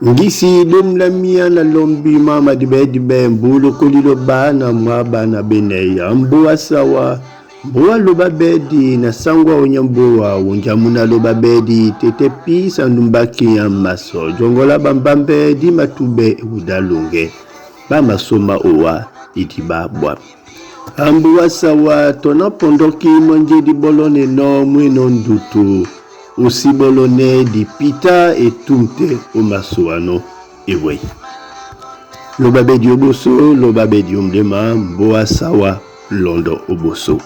Ngisi lom la mia na lombi mama di Bedi mbulu kolilo bana mwaba na beneya mboa sawa mboa Lob'a Bedi na sangwa onyamboa unjamuna Lob'a Bedi tete pisa numbaki ya maso jongola bambambe di matube udalunge bamasoma owa itibabwa amboa sawa tona pondoki monje di bolone no mwino ndutu usibolone di pita etumte umasoano ewe Lob'a Bedi oboso Lob'a Bedi omdema mboa sawa londo oboso